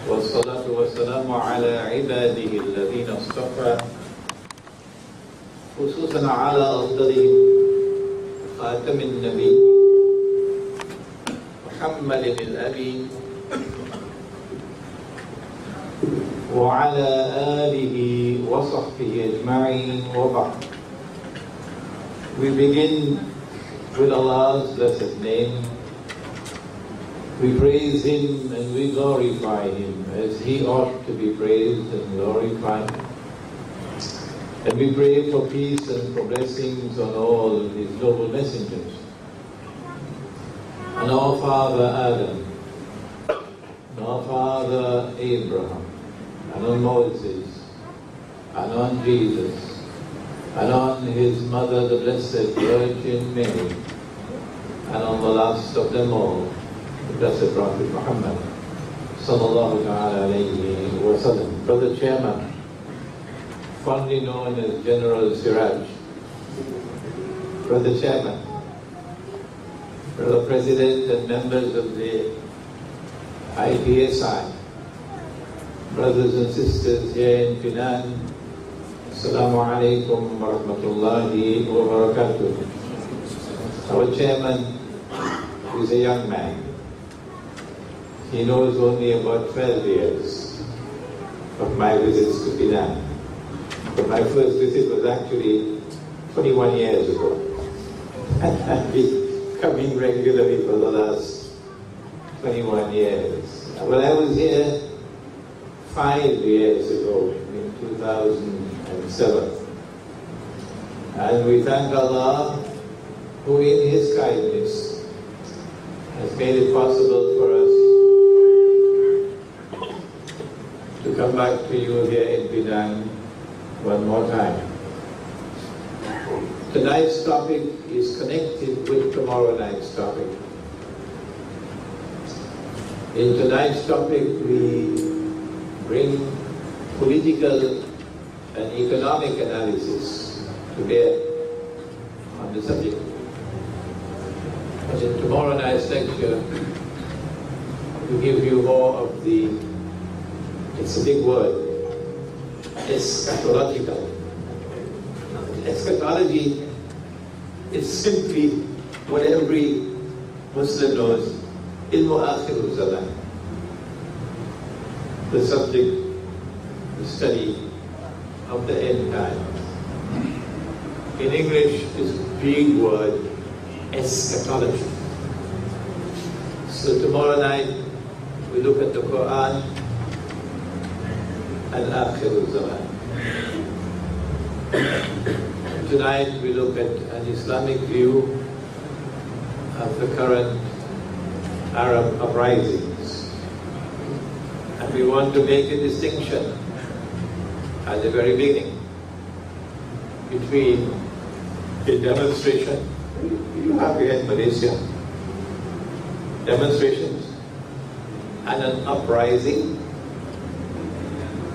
والصلاة والسلام على عباده الذين اصطفى خصوصا على أفضلهم خاتم النبي محمد الأمين وعلى آله وصحبه أجمعين وبعد. We begin with Allah's blessed name. We praise Him and we glorify Him as He ought to be praised and glorified. And we pray for peace and for blessings on all His noble messengers. On our father Adam, on our father Abraham, and on Moses, and on Jesus, and on His mother, the Blessed Virgin Mary, and on the last of them all, the Blessed Prophet Muhammad, sallallahu ta'ala alayhi wa sallam. Brother Chairman, fondly known as General Siraj, Brother Chairman, Brother President and members of the IPSI, brothers and sisters here in Penang, Assalamu alaikum wa rahmatullahi wa barakatuh. Our chairman is a young man. He knows only about 12 years of my visits to Penang. But my first visit was actually 21 years ago. And I've been coming regularly for the last 21 years. Well, I was here 5 years ago, in 2007. And we thank Allah, who in His kindness has made it possible for us to come back to you here in Penang one more time. Tonight's topic is connected with tomorrow night's topic. In tonight's topic, we bring political and economic analysis to bear on the subject. But in tomorrow night's lecture, we give you more of the, it's a big word, eschatological. Eschatology is simply what every Muslim knows, ilmu akhirul zaman. The subject, the study of the end times. In English, this big word, eschatology. So tomorrow night, we look at the Quran and Akhirul Zaman. Tonight, we look at an Islamic view of the current Arab uprisings. And we want to make a distinction at the very beginning between a demonstration, you have here in Malaysia, demonstrations, and an uprising,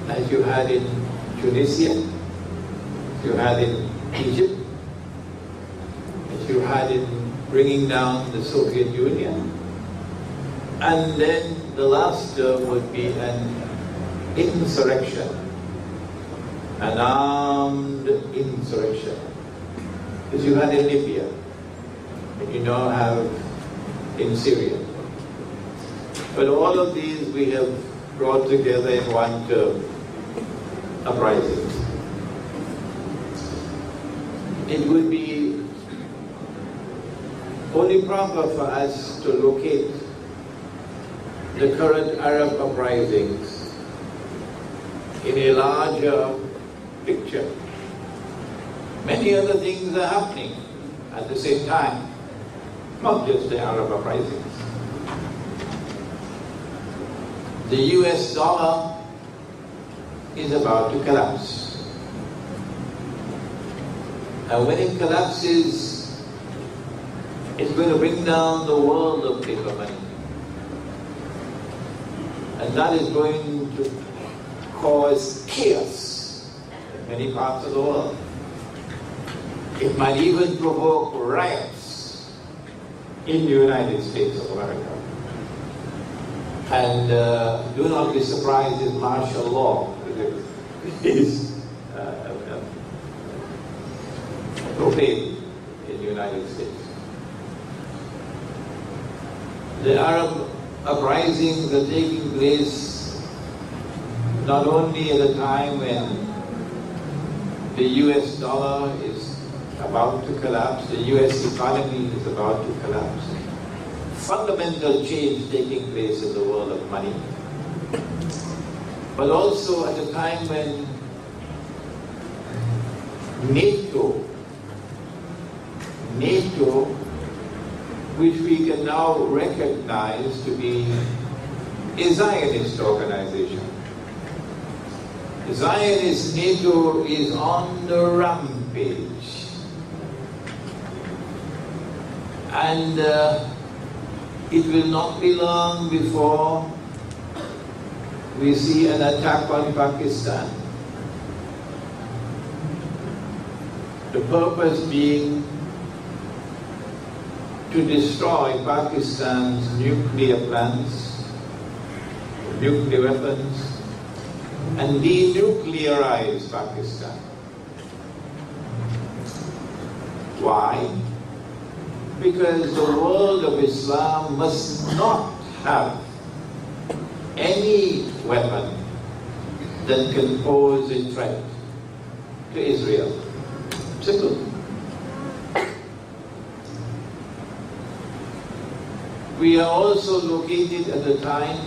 as you had in Tunisia, you had in Egypt, as you had in bringing down the Soviet Union, and then the last term would be an insurrection, an armed insurrection, as you had in Libya, and you now have in Syria. But all of these we have brought together in one term, uprisings. It would be only proper for us to locate the current Arab uprisings in a larger picture. Many other things are happening at the same time, not just the Arab uprisings. The US dollar is about to collapse. And when it collapses, it's going to bring down the world of paper money. And that is going to cause chaos in many parts of the world. It might even provoke riots in the United States of America. And do not be surprised if martial law is proclaimed in the United States. The Arab uprisings are taking place not only at a time when the US dollar is about to collapse, the US economy is about to collapse. Fundamental change taking place in the world of money, but also at a time when NATO, which we can now recognize to be a Zionist organization. The Zionist NATO is on the rampage. And it will not be long before we see an attack on Pakistan. The purpose being to destroy Pakistan's nuclear plants, nuclear weapons, and denuclearize Pakistan. Why? Because the world of Islam must not have any weapon that can pose a threat to Israel. Simple. We are also located at a time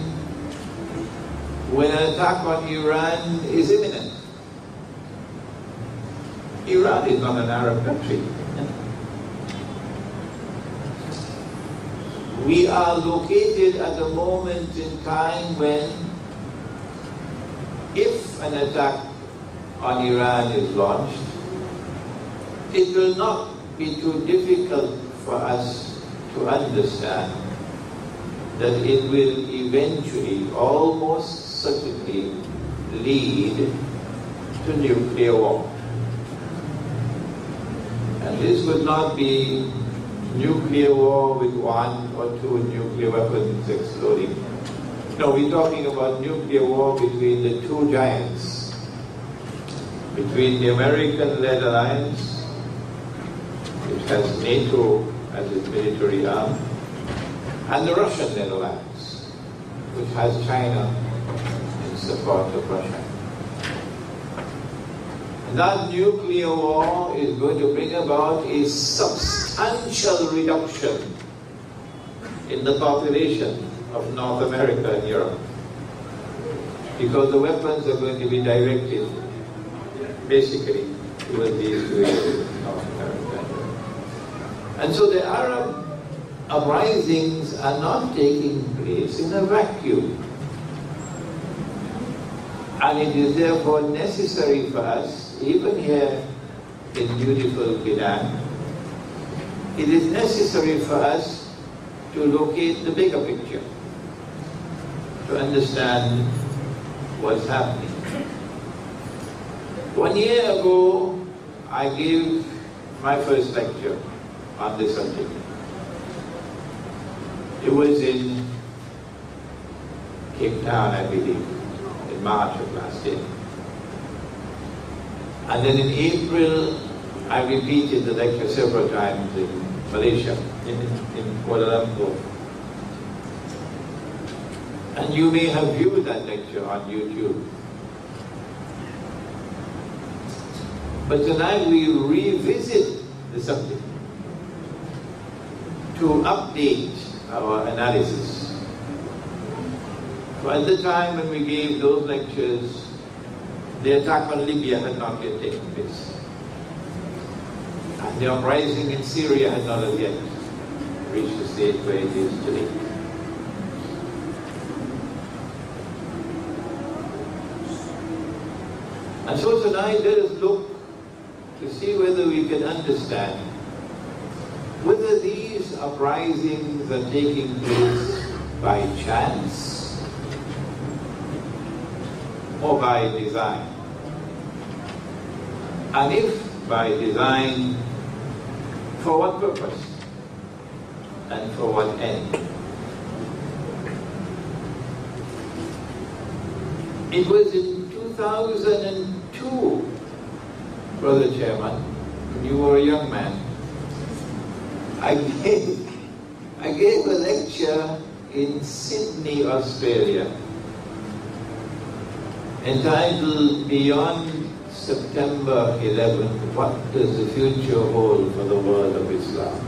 when an attack on Iran is imminent. Iran is not an Arab country. We are located at a moment in time when, if an attack on Iran is launched, it will not be too difficult for us to understand that it will eventually, almost certainly, lead to nuclear war. And this would not be nuclear war with one or two nuclear weapons exploding. No, we're talking about nuclear war between the two giants, between the American-led alliance, which has NATO as its military arm, and the Russian-led alliance, which has China in support of Russia. And that nuclear war is going to bring about a substantial reduction in the population of North America and Europe, because the weapons are going to be directed basically towards these two areas, North America and Europe. And so the Arab uprisings are not taking place in a vacuum. And it is therefore necessary for us, even here in beautiful Penang, it is necessary for us to locate the bigger picture, to understand what's happening. 1 year ago, I gave my first lecture on this subject. It was in Cape Town, I believe, in March of last year. And then in April, I repeated the lecture several times in Malaysia, in Kuala Lumpur. And you may have viewed that lecture on YouTube. But tonight we revisit the subject to update our analysis. For at the time when we gave those lectures, the attack on Libya had not yet taken place. And the uprising in Syria had not as yet reached the state where it is today. And so tonight let us look to see whether we can understand whether these uprisings are taking place by chance or by design. And if by design, for what purpose and for what end? It was in 2002, Brother Chairman, when you were a young man, I gave a lecture in Sydney, Australia, entitled Beyond September 11th, What Does the Future Hold for the World of Islam?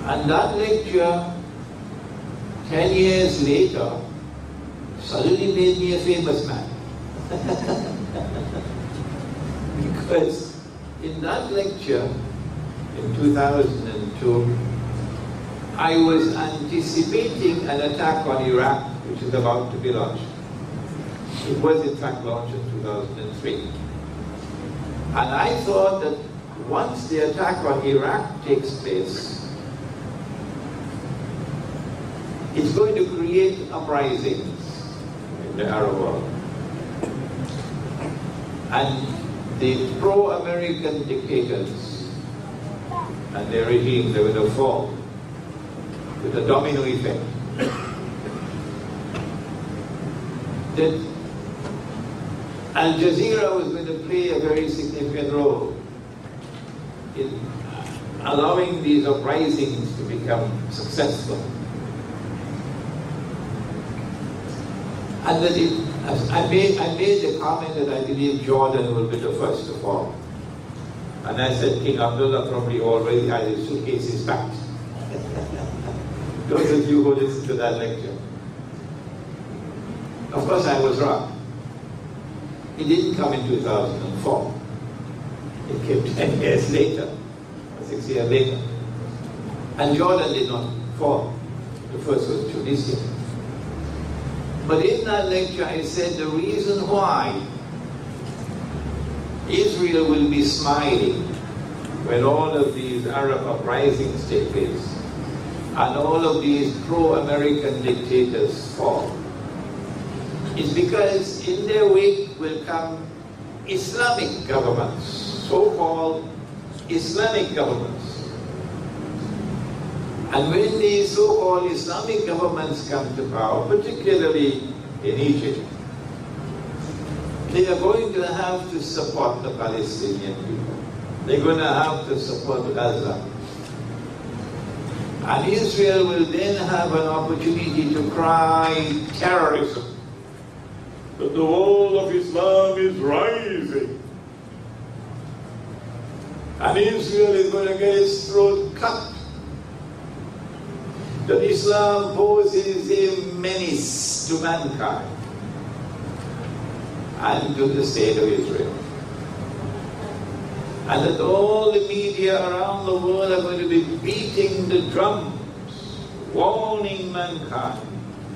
And that lecture, 10 years later, suddenly made me a famous man. Because in that lecture, in 2002, I was anticipating an attack on Iraq, which is about to be launched. It was in fact launched in 2003. And I thought that once the attack on Iraq takes place, it's going to create uprisings in the Arab world. And the pro-American dictators and their regimes, they will fall with a domino effect. That Al Jazeera was going to play a very significant role in allowing these uprisings to become successful. And that I made the comment that I believe Jordan will be the first to fall. And I said King Abdullah probably already had his suitcases packed. Those of you who listened to that lecture. Of course I was wrong. It didn't come in 2004. It came 10 years later, or 6 years later. And Jordan did not fall. The first was Tunisia. But in that lecture I said the reason why Israel will be smiling when all of these Arab uprisings take place and all of these pro-American dictators fall is because in their wake will come Islamic governments, so-called Islamic governments. And when these so-called Islamic governments come to power, particularly in Egypt, they are going to have to support the Palestinian people. They're going to have to support Gaza. And Israel will then have an opportunity to cry terrorism. That the wall of Islam is rising. And Israel is going to get its throat cut. That Islam poses a menace to mankind and to the state of Israel. And that all the media around the world are going to be beating the drums, warning mankind.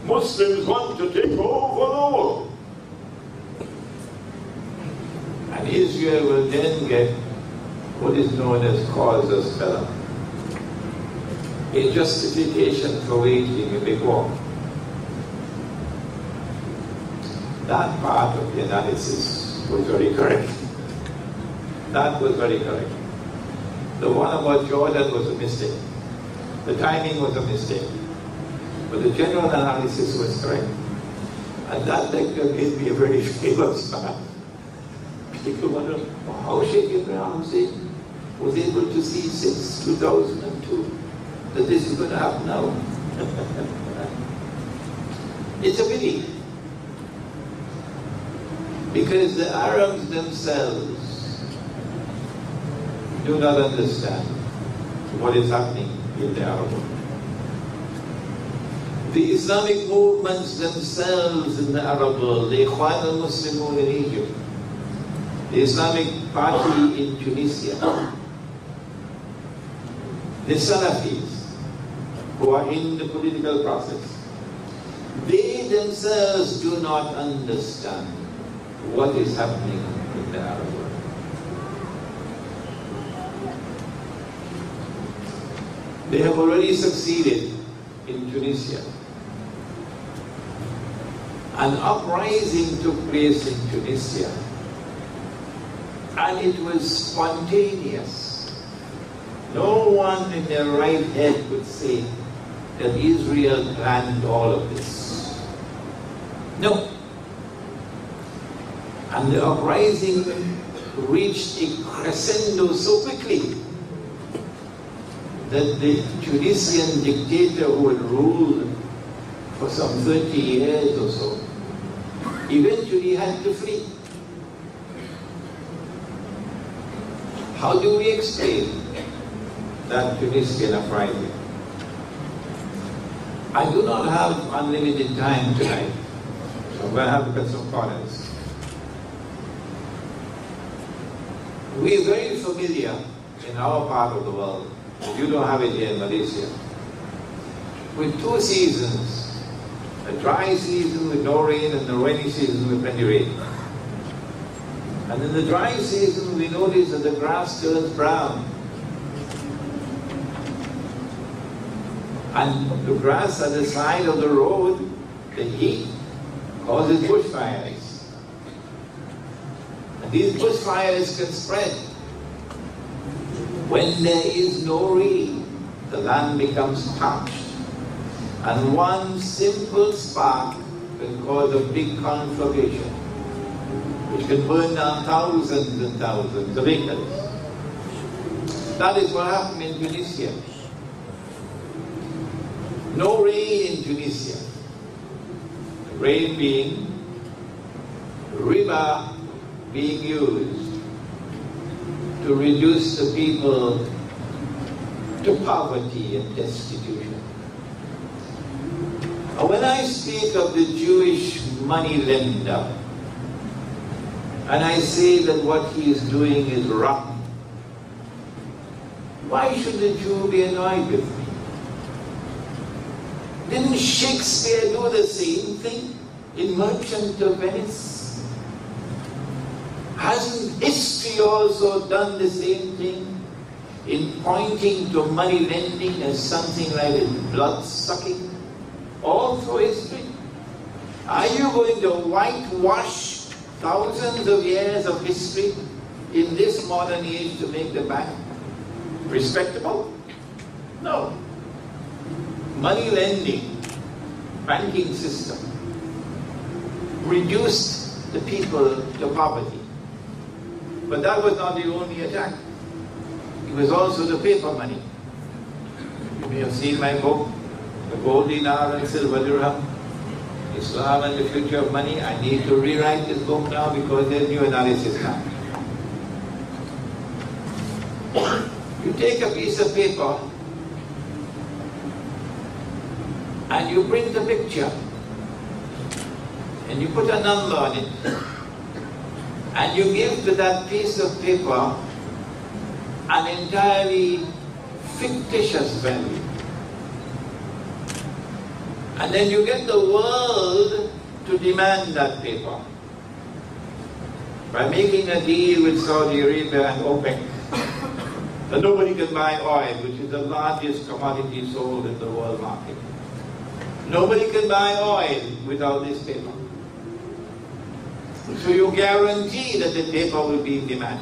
Muslims want to take over the world. And Israel will then get what is known as casus belli, a justification for waging a big war. That part of the analysis was very correct. That was very correct. The one about Jordan was a mistake. The timing was a mistake. But the general analysis was correct. And that lecture made me a very famous man. People wonder how Sheikh Ibrahim Hussein was able to see since 2002 that this is going to happen now. It's a pity. Because the Arabs themselves do not understand what is happening in the Arab world. The Islamic movements themselves in the Arab world, the Ikhwan al-Muslimun in Egypt, the Islamic Party in Tunisia, the Salafis who are in the political process, they themselves do not understand what is happening in the Arab world. They have already succeeded in Tunisia. An uprising took place in Tunisia, and it was spontaneous. No one in their right head would say that Israel planned all of this. No. And the uprising reached a crescendo so quickly that the Tunisian dictator who had ruled for some 30 years or so eventually had to flee. How do we explain that Tunisian uprising? I do not have unlimited time tonight, so I'm going to have to cut some corners. We are very familiar in our part of the world, you don't have it here in Malaysia, with two seasons, a dry season with no rain and the rainy season with plenty rain. And in the dry season, we notice that the grass turns brown. And the grass at the side of the road, the heat causes bushfires. And these bushfires can spread. When there is no rain, the land becomes parched. And one simple spark can cause a big conflagration, which can burn down thousands and thousands of acres. That is what happened in Tunisia. No rain in Tunisia. The rain being riba being used to reduce the people to poverty and destitution. When I speak of the Jewish money lender, and I say that what he is doing is rotten, why should the Jew be annoyed with me? Didn't Shakespeare do the same thing in Merchant of Venice? Hasn't history also done the same thing in pointing to money lending as something like blood-sucking? All through history. Are you going to whitewash thousands of years of history in this modern age to make the bank respectable? No. Money lending, banking system, reduced the people to poverty. But that was not the only attack. It was also the paper money. You may have seen my book, The Gold Dinar and Silver Dirham, Islam and the Future of Money. I need to rewrite this book now because there's new analysis now. You take a piece of paper and you print a picture and you put a number on it and you give to that piece of paper an entirely fictitious value. And then you get the world to demand that paper by making a deal with Saudi Arabia and OPEC that nobody can buy oil, which is the largest commodity sold in the world market. Nobody can buy oil without this paper. So you guarantee that the paper will be in demand.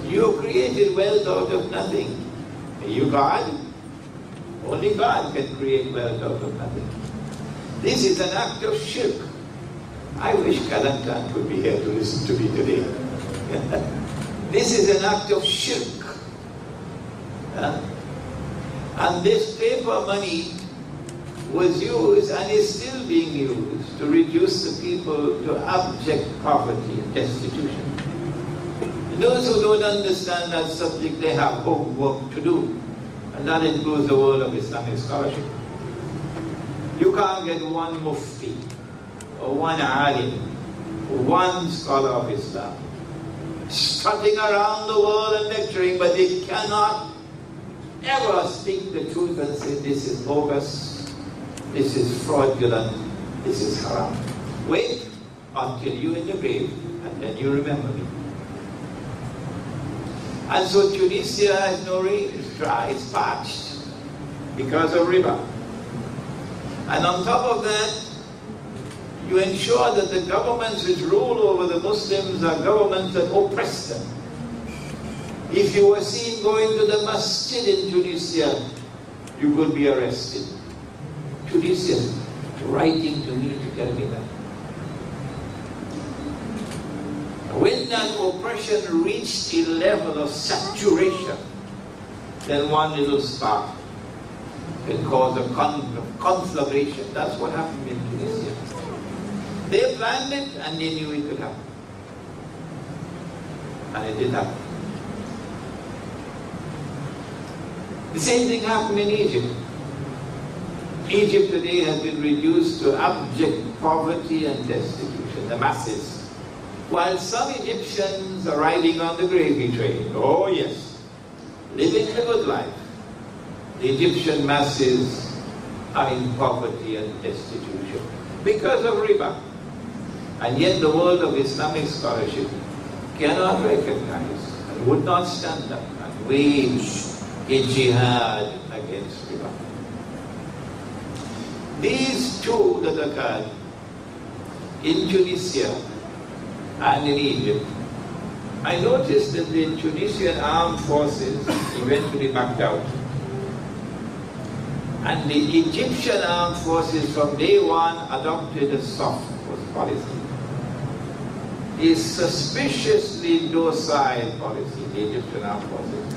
You created wealth out of nothing. Are you God? Only God can create wealth out of nothing. This is an act of shirk. I wish Kalantan could be here to listen to me today. This is an act of shirk. And this paper money was used and is still being used to reduce the people to abject poverty and destitution. And those who don't understand that subject, they have homework to do. And that includes the world of Islamic scholarship. You can't get one mufti, or one alim, or one scholar of Islam strutting around the world and lecturing, but they cannot ever speak the truth and say this is bogus, this is fraudulent, this is haram. Wait until you're in the grave and then you remember me. And so Tunisia has no rain, it's dry, it's parched because of riba. And on top of that, you ensure that the governments which rule over the Muslims are governments that oppress them. If you were seen going to the masjid in Tunisia, you could be arrested. Tunisia, writing to me to tell me that. When that oppression reached a level of saturation, then one little spark can cause a conflagration. That's what happened in Tunisia. They planned it and they knew it could happen. And it did happen. The same thing happened in Egypt. Egypt today has been reduced to abject poverty and destitution, the masses. While some Egyptians are riding on the gravy train, oh yes, living the good life, the Egyptian masses are in poverty and destitution because of riba. And yet the world of Islamic scholarship cannot recognize and would not stand up and wage a jihad against riba. These two that occurred in Tunisia and in Egypt, I noticed that the Tunisian armed forces eventually backed out. And the Egyptian armed forces from day one adopted a soft policy. A suspiciously docile policy, the Egyptian armed forces.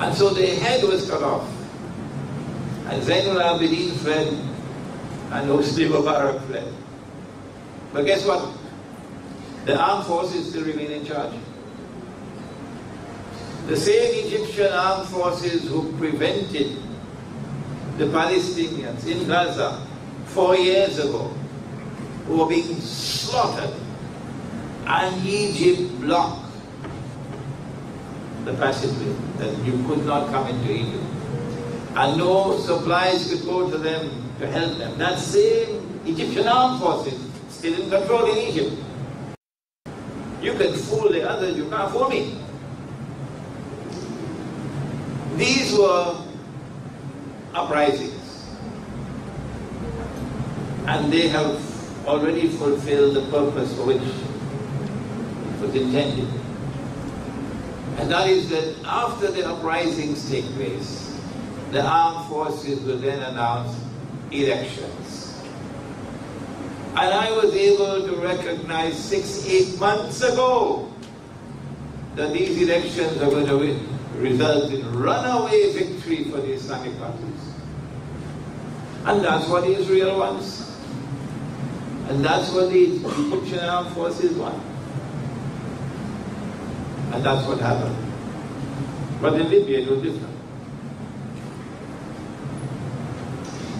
And so their head was cut off. And Zainul Abidin fled, and Hosni Mubarak fled. But guess what? The armed forces still remain in charge. The same Egyptian armed forces who prevented the Palestinians in Gaza 4 years ago, who were being slaughtered, and Egypt blocked the passageway, that you could not come into Egypt. And no supplies could go to them to help them. That same Egyptian armed forces still in control in Egypt. You can fool the others, you can't fool me. These were uprisings. And they have already fulfilled the purpose for which it was intended. And that is that after the uprisings take place, the armed forces will then announce elections. And I was able to recognize 6-8 months ago that these elections are going to result in runaway victory for the Islamic parties. And that's what Israel wants. And that's what the Egyptian armed forces want. And that's what happened. But in Libya it was different.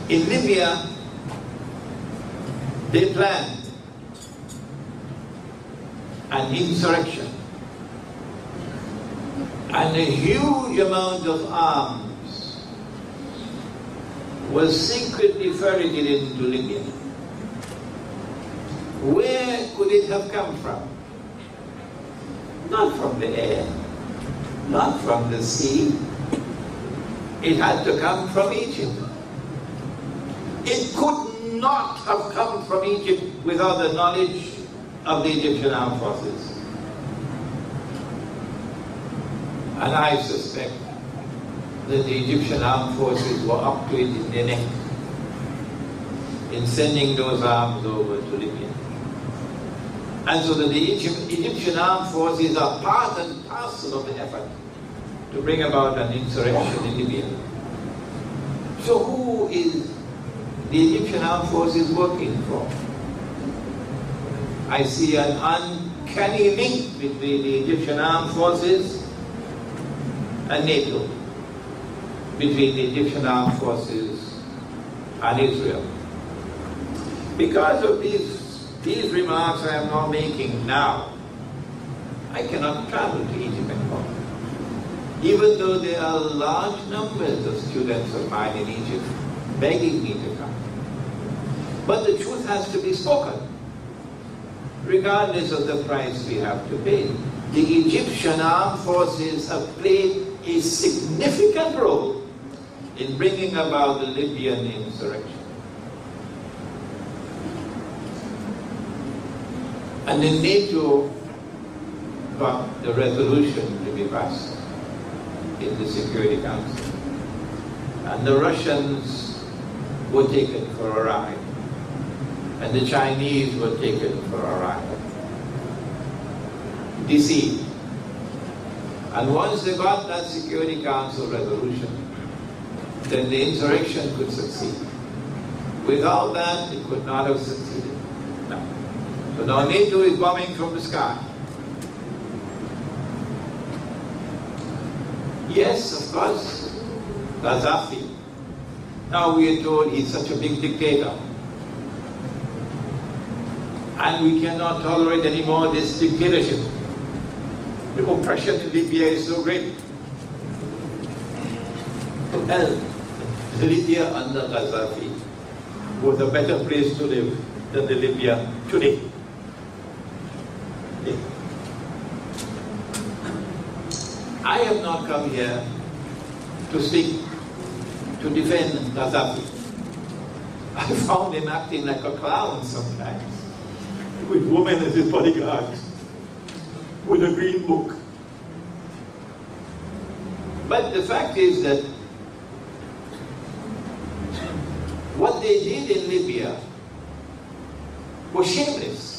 In Libya, they planned an insurrection, and a huge amount of arms was secretly ferreted into Libya. Where could it have come from? Not from the air, not from the sea. It had to come from Egypt. It could not have come from Egypt without the knowledge of the Egyptian armed forces. And I suspect that the Egyptian armed forces were up to it in their neck in sending those arms over to Libya. And so that the Egyptian armed forces are part and parcel of the effort to bring about an insurrection in Libya. So who is the Egyptian armed forces working for? I see an uncanny link between the Egyptian armed forces and NATO, between the Egyptian armed forces and Israel. Because of these remarks I am not making now, I cannot travel to Egypt anymore. Even though there are large numbers of students of mine in Egypt begging me to come. But the truth has to be spoken, regardless of the price we have to pay. The Egyptian armed forces have played a significant role in bringing about the Libyan insurrection. And then NATO got the resolution to be passed in the Security Council. And the Russians were taken for a ride. And the Chinese were taken for a ride. Deceived. And once they got that Security Council resolution, then the insurrection could succeed. Without that, it could not have succeeded. No. So now NATO is bombing from the sky. Yes, of course, Gaddafi. Now we are told he's such a big dictator. And we cannot tolerate anymore this dictatorship. The oppression in Libya is so great. And Libya under Gaddafi was a better place to live than the Libya today. Yeah. I have not come here to speak, to defend Gaddafi. I found him acting like a clown sometimes, with women as his bodyguards, with a green book. But the fact is that what they did in Libya was shameless.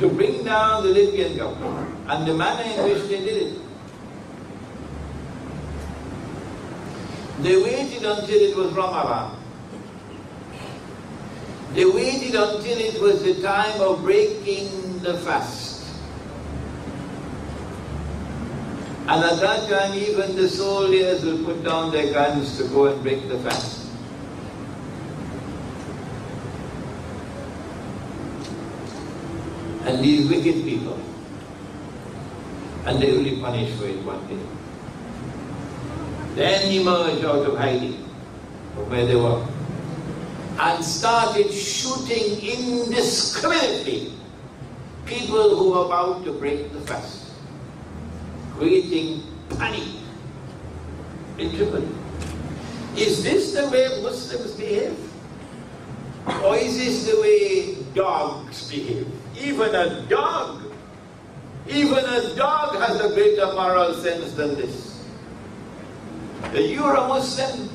To bring down the Libyan government and the manner in which they did it. They waited until it was Ramadan. They waited until it was the time of breaking the fast. And at that time, even the soldiers will put down their guns to go and break the fast. And these wicked people, and they will be punished for it one day. Then emerged out of hiding from where they were and started shooting indiscriminately people who were about to break the fast, creating panic in Tripoli. Is this the way Muslims behave? Or is this the way dogs behave? Even a dog has a greater moral sense than this. You're a Muslim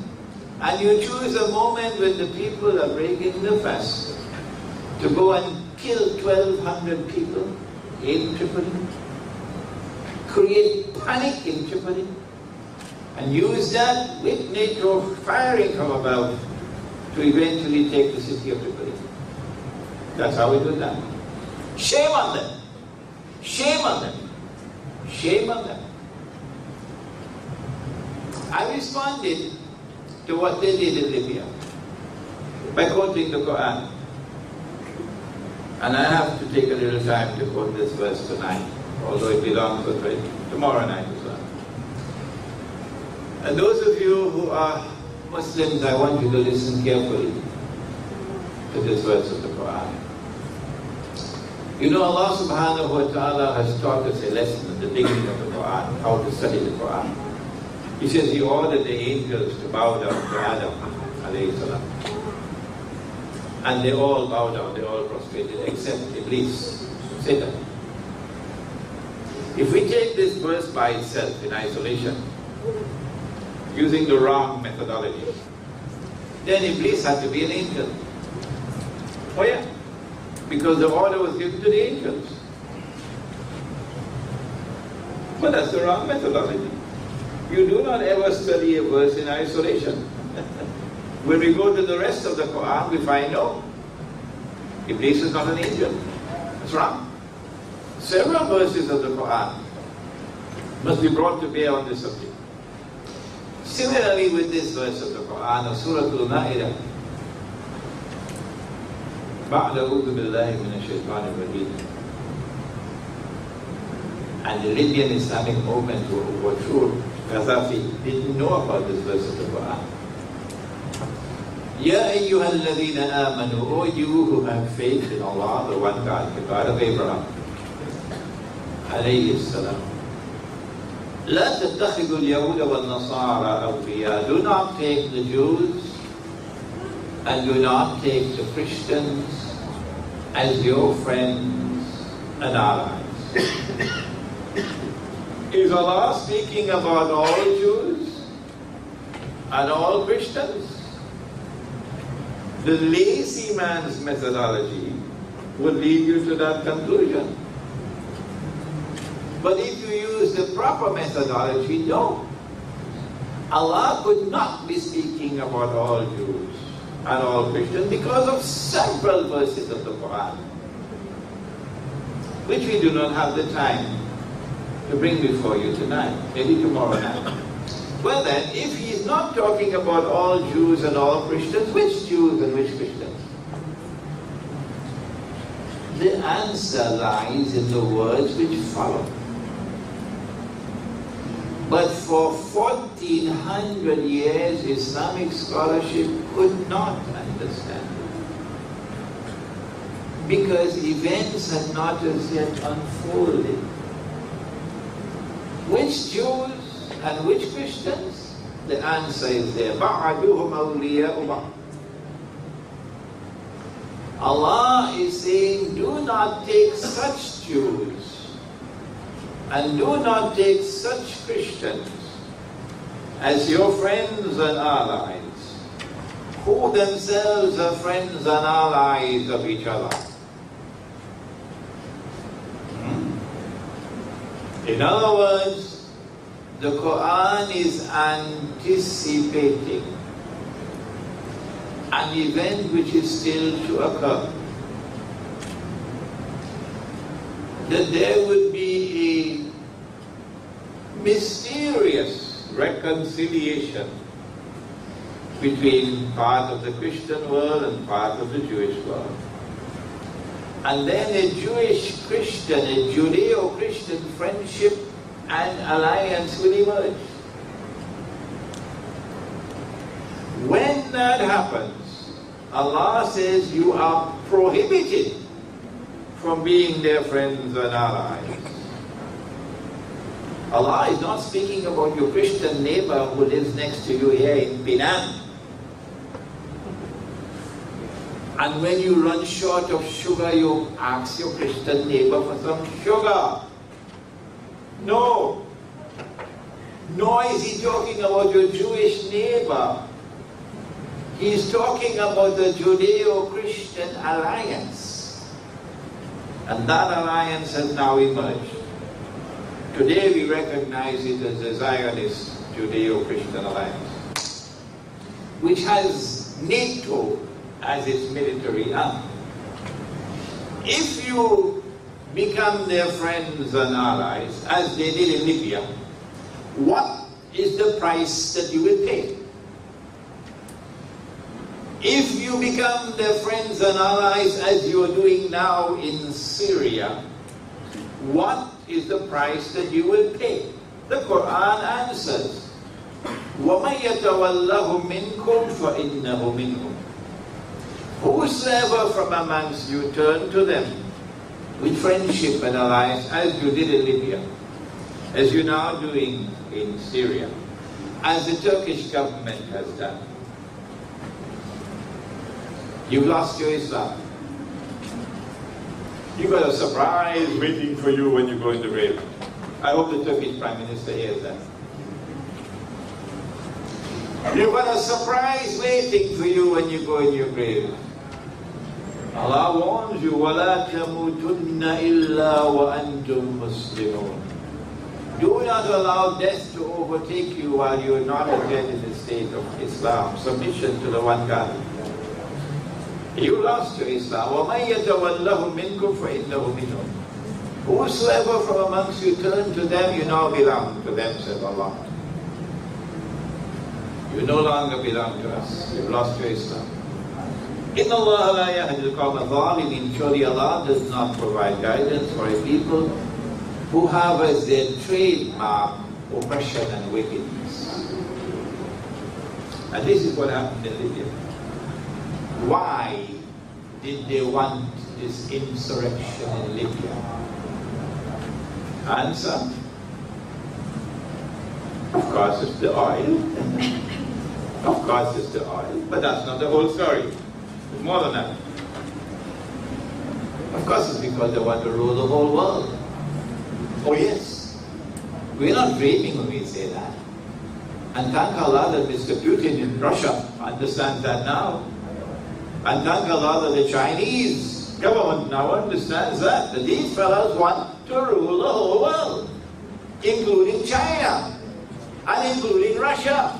and you choose a moment when the people are breaking the fast to go and kill 1,200 people in Tripoli, create panic in Tripoli, and use that with NATO firing from above to eventually take the city of Tripoli. That's how we do that. Shame on them. Shame on them. Shame on them. I responded to what they did in Libya by quoting the Quran. And I have to take a little time to quote this verse tonight, although it belongs to tomorrow night as well. And those of you who are Muslims, I want you to listen carefully to this verse of the Quran. You know, Allah subhanahu wa ta'ala has taught us a lesson at the beginning of the Quran, how to study the Quran. He says he ordered the angels to bow down to Adam alayhi salam. And they all bowed down, they all prostrated, except Iblis, Satan. If we take this verse by itself in isolation, using the wrong methodology, then Iblis had to be an angel. Oh yeah, because the order was given to the angels. But that's the wrong methodology. You do not ever study a verse in isolation. When we go to the rest of the Quran, we find out Iblis is not an angel. That's wrong. Several verses of the Quran must be brought to bear on this subject. Similarly with this verse of the Quran, of Surah Al-Ma'idah, بَعْدَ أُعُوذُ بِاللَّهِ مِنَ الشَّيْطَانِ الرَّجِيمِ. And the Libyan Islamic movement who were true, Gaddafi, didn't know about this verse of the Quran. Ya ayyuhal ladhina amanu, O you who have faith in Allah, the one God, the God of Abraham, alayhi salam. La tattakhidhu al-yahuda wal-nasara awliya. Do not take the Jews and do not take the Christians as your friends and allies. Is Allah speaking about all Jews and all Christians. The lazy man's methodology would lead you to that conclusion. But if you use the proper methodology, no. Allah could not be speaking about all Jews and all Christians because of several verses of the Quran, which we do not have the time to bring before you tonight, maybe tomorrow night. Well then, if he's not talking about all Jews and all Christians, which Jews and which Christians? The answer lies in the words which follow. But for 1400 years, Islamic scholarship could not understand it, because events had not as yet unfolded. Which Jews and which Christians? The answer is there. بَعَدُهُمْ أَوْلِيَاءُ بَعْضٍ. Allah is saying, do not take such Jews and do not take such Christians as your friends and allies, who themselves are friends and allies of each other. In other words, the Quran is anticipating an event which is still to occur. That there would be a mysterious reconciliation between part of the Christian world and part of the Jewish world. And then a Jewish-Christian, a Judeo-Christian friendship and alliance will emerge. When that happens, Allah says you are prohibited from being their friends and allies. Allah is not speaking about your Christian neighbor who lives next to you here in Penang. And when you run short of sugar, you ask your Christian neighbor for some sugar. No. Nor is he talking about your Jewish neighbor. He's talking about the Judeo-Christian alliance. And that alliance has now emerged. Today we recognize it as the Zionist Judeo-Christian alliance, which has NATO as its military arm. If you become their friends and allies, as they did in Libya, what is the price that you will pay? If you become their friends and allies, as you are doing now in Syria, what is the price that you will pay? The Quran answers, وَمَنْ يَتَوَلَّهُ مِنْكُمْ فَإِنَّهُ مِنْهُمْ. Whosoever from amongst you turn to them with friendship and alliance, as you did in Libya, as you're now doing in Syria, as the Turkish government has done, you've lost your Islam. You've got a surprise waiting for you when you go in the grave. I hope the Turkish Prime Minister hears that. You've got a surprise waiting for you when you go in your grave. Allah warns you, وَلَا تَمُوتُنَّ إِلَّا وَأَنْتُمْ مُسْلِمُونَ. Do not allow death to overtake you while you are not yet in the state of Islam, submission to the one God. You lost your Islam. وَمَنْ يَتَوَلَّهُ مِنْكُمْ فَإِنَّهُ مِنْهُمْ. Whosoever from amongst you turn to them, you now belong to them, said Allah. You no longer belong to us. You've lost your Islam. إِنَّ اللَّهَ لَا يَهْدِي الْقَوْمَ الظَّالِمِينَ. Surely Allah does not provide guidance for a people who have as their trademark oppression and wickedness. And this is what happened in Libya. Why did they want this insurrection in Libya? Answer: of course it's the oil. Of course it's the oil. But that's not the whole story. It's more than that. Of course it's because they want to rule the whole world. Oh yes. We're not dreaming when we say that. And thank Allah that Mr. Putin in Russia understands that now. And thank Allah that the Chinese government now understands that these fellows want to rule the whole world, including China and including Russia.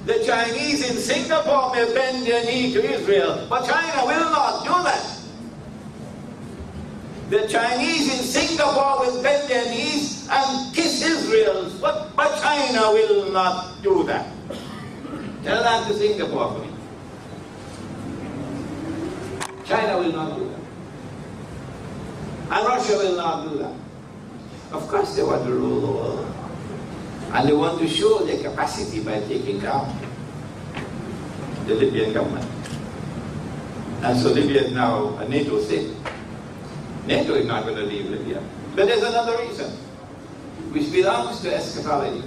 The Chinese in Singapore may bend their knee to Israel, but China will not do that. The Chinese in Singapore will bend their knees and kiss Israel, but China will not do that. Tell that to Singapore for me. China will not do that. And Russia will not do that. Of course they want to rule the world. And they want to show their capacity by taking down the Libyan government. And so Libya is now a NATO state. NATO is not going to leave Libya. But there's another reason, which belongs to eschatology.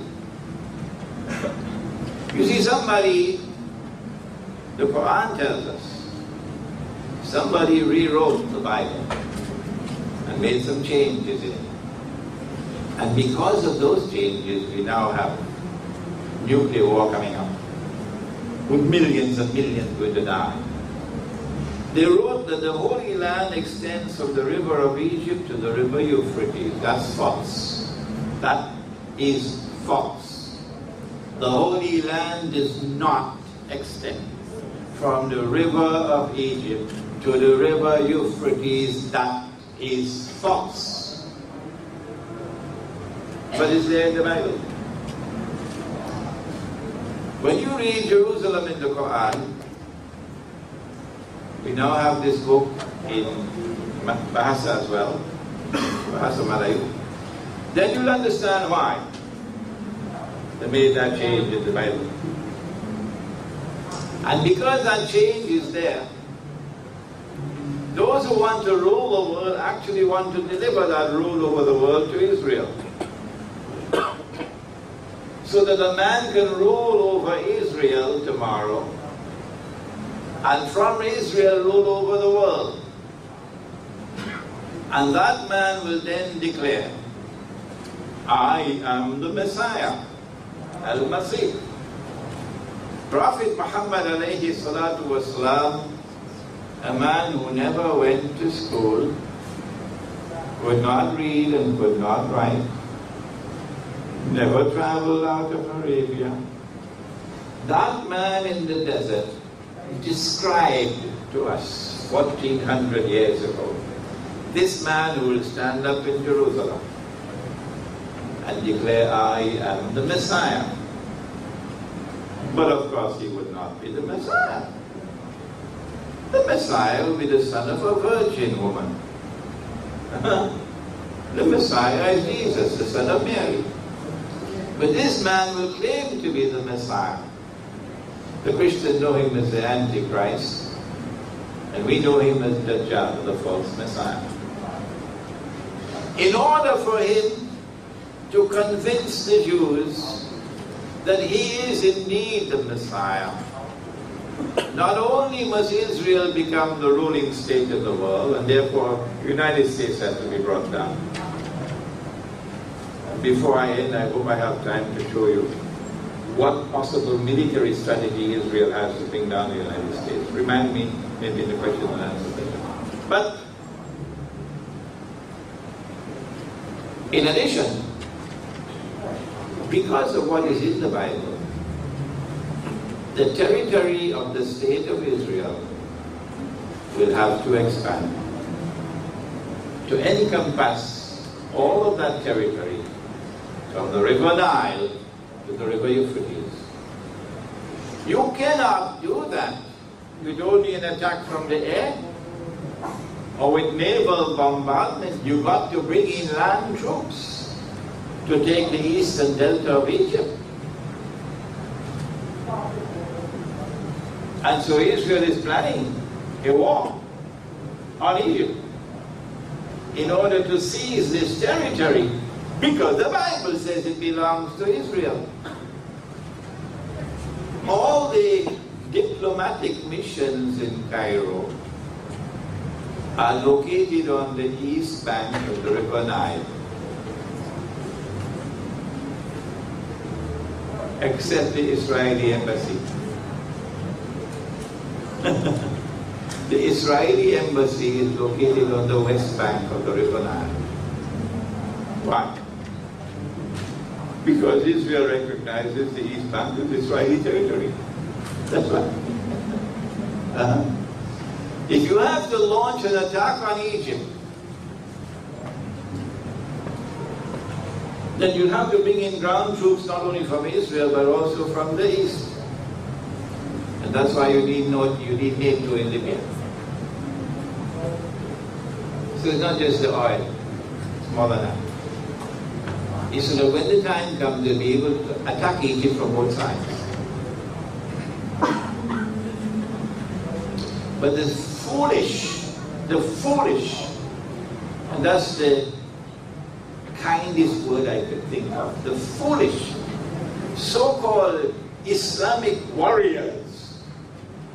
You see, the Quran tells us, somebody rewrote the Bible and made some changes in it. And because of those changes, we now have nuclear war coming up, with millions and millions going to die. They wrote that the Holy Land extends from the river of Egypt to the river Euphrates. That's false. That is false. The Holy Land does not extend from the river of Egypt to the river Euphrates. That is false. But it's there in the Bible. When you read Jerusalem in the Quran, we now have this book in Bahasa as well, Bahasa Malayu. Then you'll understand why they made that change in the Bible. And because that change is there, those who want to rule the world actually want to deliver that rule over the world to Israel. So that a man can rule over Israel tomorrow, and from Israel rule over the world. And that man will then declare, I am the Messiah, Al-Masih. Prophet Muhammad alayhi salatu wasalam, a man who never went to school, could not read and could not write, never traveled out of Arabia. That man in the desert described to us 1400 years ago, this man who will stand up in Jerusalem and declare, I am the Messiah. But of course he would not be the Messiah. The Messiah will be the son of a virgin woman. The Messiah is Jesus, the son of Mary. But this man will claim to be the Messiah. The Christians know him as the Antichrist, and we know him as Dajjal, the false Messiah. In order for him to convince the Jews that he is indeed the Messiah, not only must Israel become the ruling state of the world, and therefore the United States has to be brought down. Before I end, I hope I have time to show you what possible military strategy Israel has to bring down the United States. Remind me, maybe in the question and answer session. But in addition, because of what is in the Bible, the territory of the state of Israel will have to expand to encompass all of that territory from the river Nile to the river Euphrates. You cannot do that with only an attack from the air or with naval bombardment. You got to bring in land troops to take the eastern delta of Egypt. And so Israel is planning a war on Egypt in order to seize this territory, because the Bible says it belongs to Israel. All the diplomatic missions in Cairo are located on the east bank of the river Nile. except the Israeli embassy. The Israeli embassy is located on the west bank of the River Nile. Why? Because Israel recognizes the east bank as Israeli territory. That's why. If you have to launch an attack on Egypt, then you have to bring in ground troops not only from Israel but also from the east. And that's why you need NATO in Libya. So it's not just the oil, it's more than that. It's so that when the time comes, they'll be able to attack Egypt from both sides. But the foolish, and that's the kindest word I could think of, the foolish so-called Islamic warriors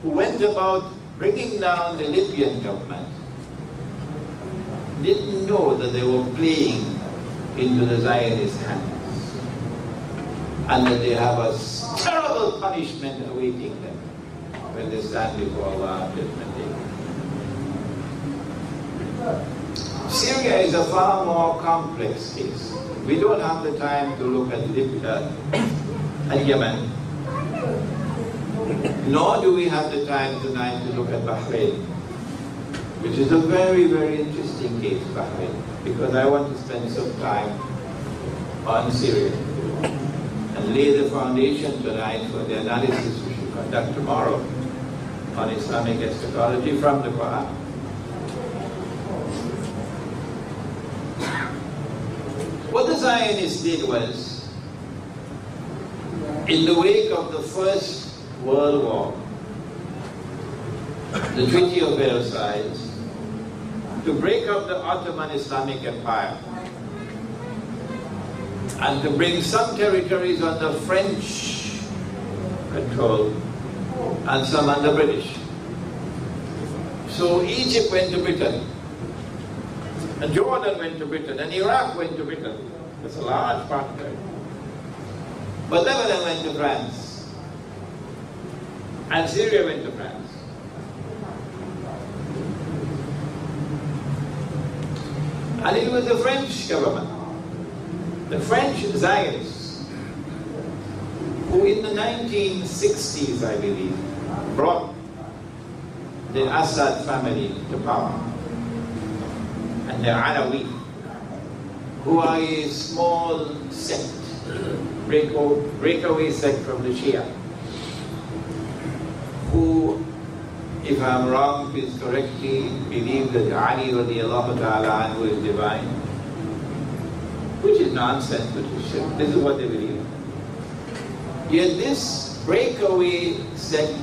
who went about bringing down the Libyan government didn't know that they were playing into the Zionist hands and that they have a terrible punishment awaiting them when they stand before Allah on Judgment Day. Syria is a far more complex case. We don't have the time to look at Libya and Yemen, nor do we have the time tonight to look at Bahrain, which is a very, very interesting case, Bahrain, because I want to spend some time on Syria and lay the foundation tonight for the analysis we should conduct tomorrow on Islamic eschatology from the Quran. What the Zionists did was, in the wake of the First World War, the Treaty of Versailles, to break up the Ottoman Islamic Empire and to bring some territories under French control and some under British. So Egypt went to Britain, and Jordan went to Britain, and Iraq went to Britain. That's a large part of it. But Lebanon went to France, and Syria went to France. And it was the French government, the French Zionists, who in the 1960s, I believe, brought the Assad family to power. And the Alawi, who are a small sect, breakaway sect from the Shia, who, if I'm wrong, please correct me, believe that Ali radiallahu ta'ala anhu is divine, which is nonsense, but this is what they believe. Yet this breakaway sect,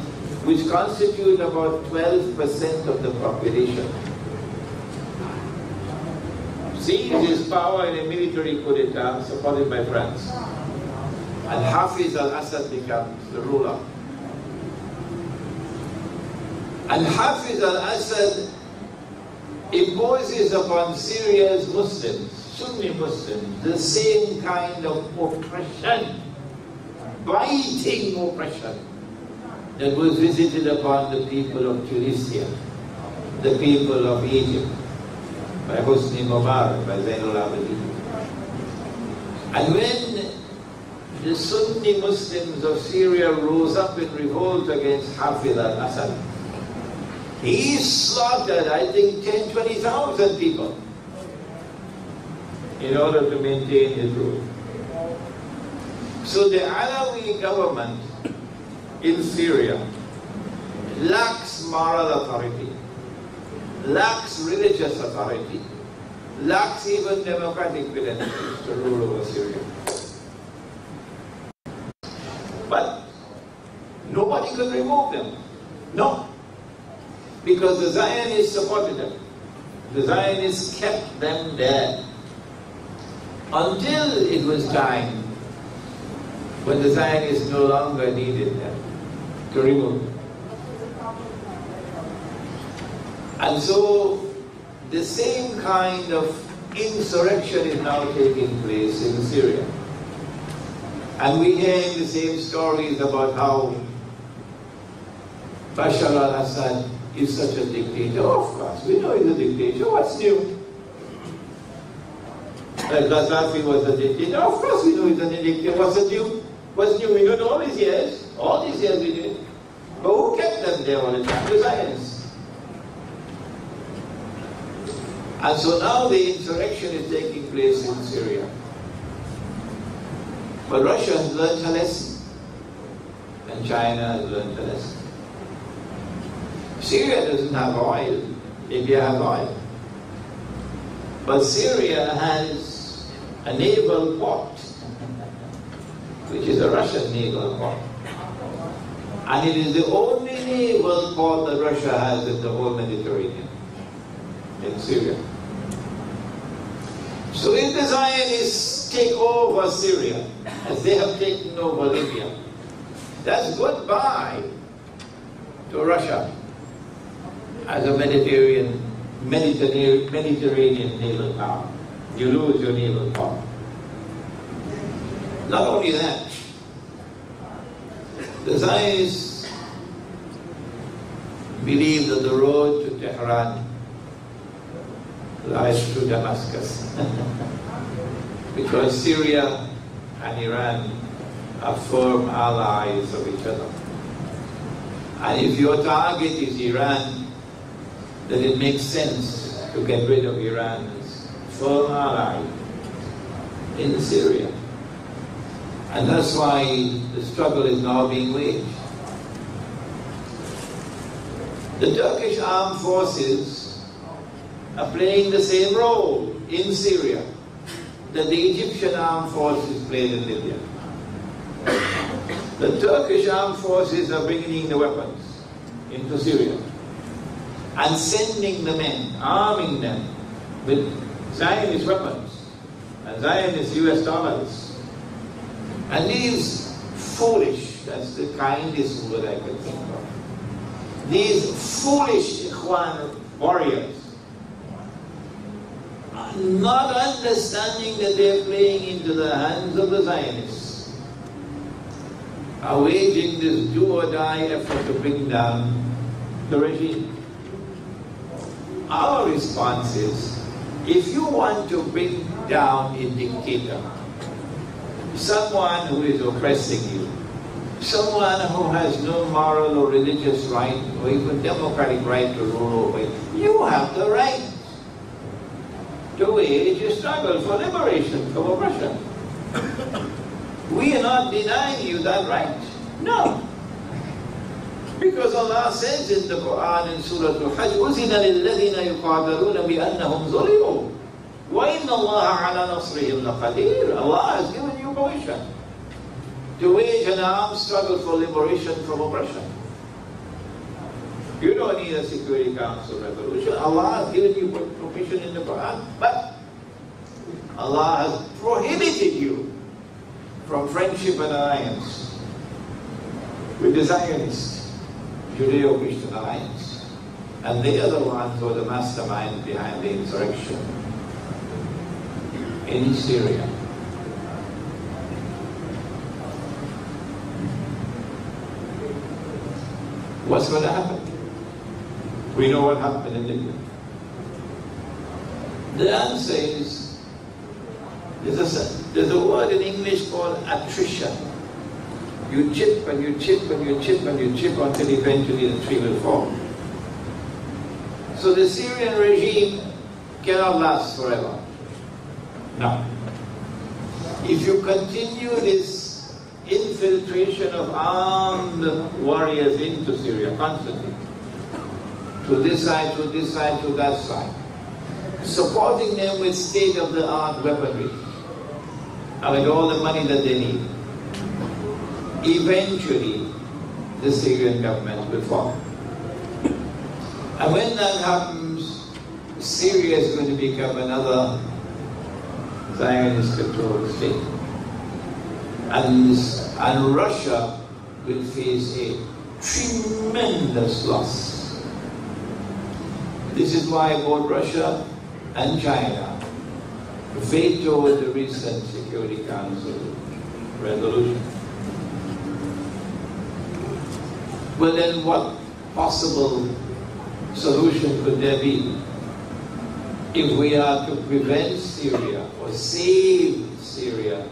which constitute about 12% of the population, seized his power in a military coup d'etat supported by France. And Hafiz al-Assad becomes the ruler. And Hafiz al-Assad imposes upon Syria's Muslims, Sunni Muslims, the same kind of oppression, biting oppression, that was visited upon the people of Tunisia, the people of Egypt, by Hosni Mubarak, by Zainul Abidin. And when the Sunni Muslims of Syria rose up in revolt against Hafiz al-Assad, he slaughtered, I think, 10,000 to 20,000 people in order to maintain his rule. So the Alawi government in Syria lacks moral authority, lacks religious authority, lacks even democratic credentials to rule over Syria. But nobody could remove them. No. Because the Zionists supported them. The Zionists kept them there until it was time when the Zionists no longer needed them to remove them. And so the same kind of insurrection is now taking place in Syria. And we hear the same stories about how Bashar al-Assad is such a dictator. Of course, we know he's a dictator. What's new? Gaddafi was a dictator. Of course we know he's a dictator. What's new? What's new? We don't know all these years. All these years we did. But who kept them there all the time? The Zionists. And so now the insurrection is taking place in Syria. But Russia has learned a lesson. And China has learned a lesson. Syria doesn't have oil. Libya has oil. But Syria has a naval port, which is a Russian naval port. And it is the only naval port that Russia has in the whole Mediterranean, in Syria. So if the Zionists take over Syria, as they have taken over Libya, that's goodbye to Russia as a Mediterranean naval power. You lose your naval power. Not only that, the Zionists believe that the road to Tehran lies through Damascus, because Syria and Iran are firm allies of each other. And if your target is Iran, then it makes sense to get rid of Iran's firm ally in Syria. And that's why the struggle is now being waged. The Turkish armed forces are playing the same role in Syria that the Egyptian armed forces played in Libya. The Turkish armed forces are bringing the weapons into Syria and sending the men, arming them with Zionist weapons and Zionist US dollars. And these foolish, that's the kindest word I can think of, these foolish Ikhwan warriors, not understanding that they're playing into the hands of the Zionists, are waging this do-or-die effort to bring down the regime. Our response is, if you want to bring down a dictator, someone who is oppressing you, someone who has no moral or religious right or even democratic right to rule over you, you have the right to wage a struggle for liberation from oppression. We are not denying you that right. No. Because Allah says in the Quran in Surah Al-Hajj, أُذِنَ لِلَّذِينَ يُقَاتَلُونَ بِأَنَّهُمْ ظُلِمُوا وَإِنَّ اللَّهَ عَلَى نَصْرِهِمْ لَقَدِيرٌ. Allah has given you permission to wage an armed struggle for liberation from oppression. You don't need a Security Council resolution. Allah has given you permission in the Quran, but Allah has prohibited you from friendship and alliance with the Zionists, Judeo-Christian alliance, and they are the ones who are the mastermind behind the insurrection in Syria. What's going to happen? We know what happened in Libya. The answer is, there's a word in English called attrition. You chip and you chip and you chip and you chip until eventually the tree will fall. So the Syrian regime cannot last forever. No. If you continue this infiltration of armed warriors into Syria constantly, to this side, to this side, to that side, supporting them with state-of-the-art weaponry, and with all the money that they need, eventually the Syrian government will fall. And when that happens, Syria is going to become another Zionist-controlled state. And Russia will face a tremendous loss. This is why both Russia and China vetoed the recent Security Council resolution. Well then, what possible solution could there be if we are to prevent Syria or save Syria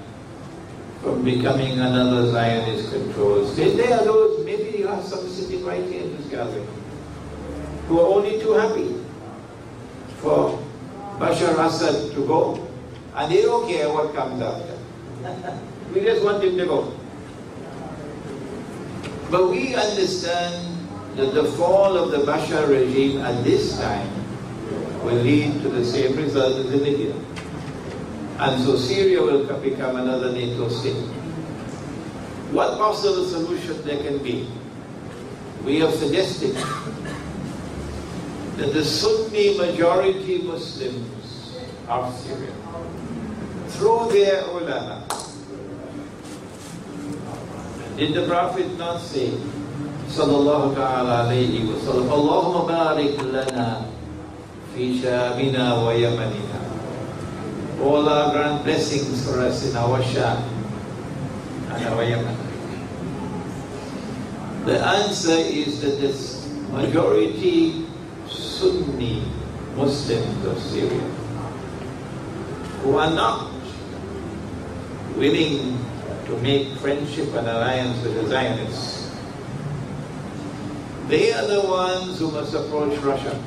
from becoming another Zionist controlled state? There are those, maybe you have some sitting right here in this gathering, who are only too happy for Bashar Assad to go, and they don't care what comes after. We just want him to go. But we understand that the fall of the Bashar regime at this time will lead to the same result as in Libya. And so Syria will become another NATO state. What possible solution there can be? We have suggested that the Sunni majority Muslims of Syria, through their ulama, did the Prophet not say, sallallahu ta'ala alayhi wa sallam, Allahumma barik lana fi shamina wa yamanina. Oh Allah, grant blessings for us in our Sham and our Yemen. The answer is that this majority Sunni Muslims of Syria, who are not willing to make friendship and alliance with the Zionists, they are the ones who must approach Russia.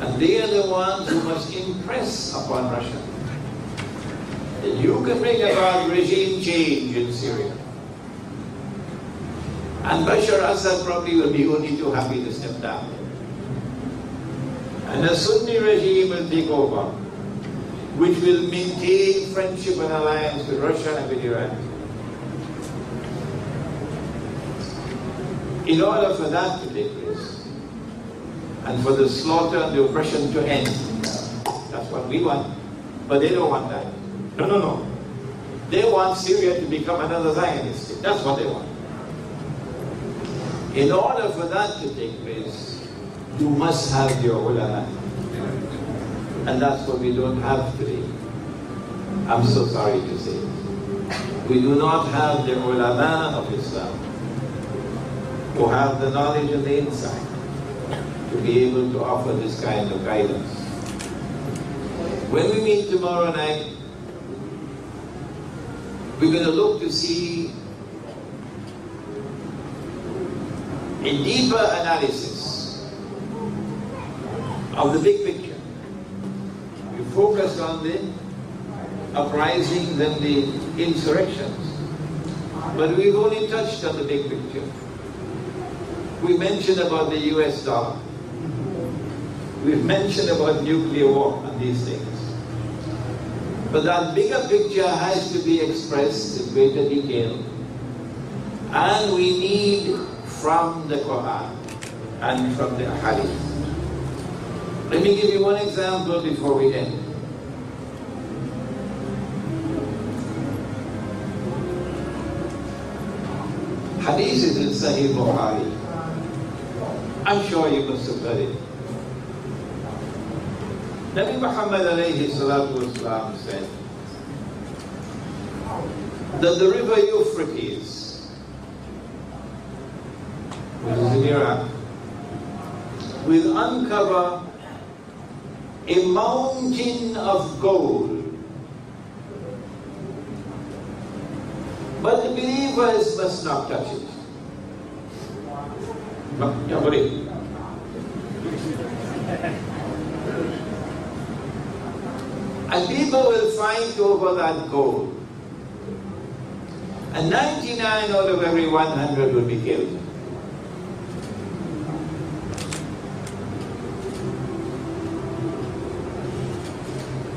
And they are the ones who must impress upon Russia that you can bring about regime change in Syria. And Bashar Assad probably will be only too happy to step down. And a Sunni regime will take over, which will maintain friendship and alliance with Russia and with Iran. In order for that to take place, and for the slaughter and the oppression to end, that's what we want. But they don't want that. No. They want Syria to become another Zionist state. That's what they want. In order for that to take place, you must have your ulama. And that's what we don't have today. I'm so sorry to say. We do not have the ulama of Islam who have the knowledge and the insight to be able to offer this kind of guidance. When we meet tomorrow night, we're going to look to see a deeper analysis of the big picture. We focus on the uprisings and the insurrections, but we've only touched on the big picture. We mentioned about the US dollar. We've mentioned about nuclear war and these things. But that bigger picture has to be expressed in greater detail. And we need from the Quran and from the Hadith. Let me give you one example before we end. Hadith is in Sahih Bukhari. I'm sure you must have heard it. Nabi Muhammad alayhi salatu wasalam said that the river Euphrates, which is in Iraq, will uncover a mountain of gold. But the believers must not touch it. And people will fight over that gold. And 99 out of every 100 will be killed.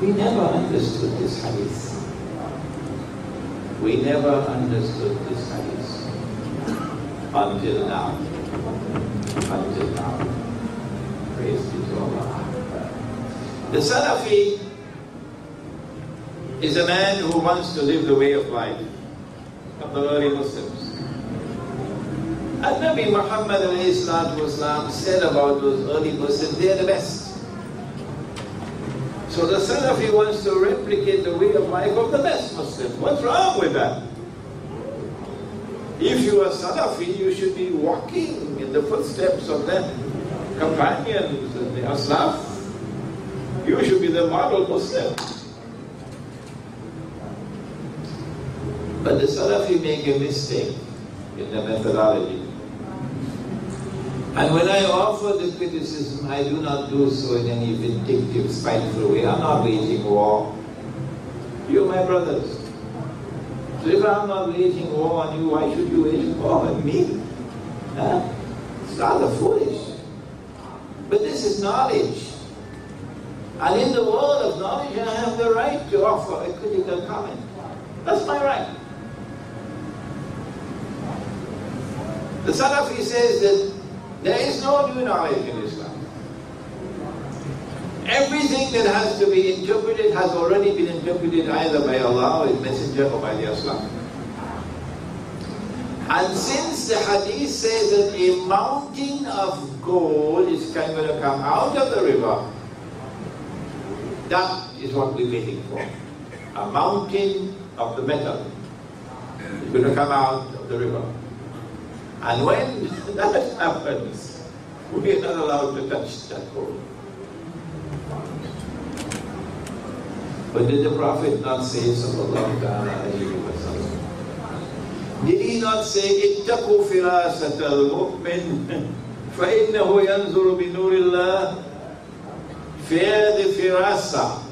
We never understood this hadith. We never understood this hadith. Until now. Until now. Praise be to Allah. The Salafi is a man who wants to live the way of life of the early Muslims. And Nabi Muhammad said about those early Muslims, they are the best. So the Salafi wants to replicate the way of life of the best Muslim. What's wrong with that? If you are Salafi, you should be walking in the footsteps of the companions and the Aslaf. You should be the model Muslim. But the Salafi make a mistake in the methodology. And when I offer the criticism, I do not do so in any vindictive, spiteful way. I'm not waging war. You're my brothers. So if I'm not waging war on you, why should you wage war on me? Huh? It's rather foolish. But this is knowledge. And in the world of knowledge, I have the right to offer a critical comment. That's my right. The Salafi says that there is no new knowledge in Islam. Everything that has to be interpreted has already been interpreted either by Allah or His Messenger or by the Islam. And since the Hadith says that a mountain of gold is going to come out of the river, that is what we're waiting for. A mountain of the metal is going to come out of the river. And when that happens, we are not allowed to touch that gold. But did the Prophet not say, sallallahu alayhi wa sallam? Did he not say, ittaqu firasat al-mu'min, فَإِنَّهُ يَنْظُرُ بِنُورِ اللَّهِ? Fear the firasa,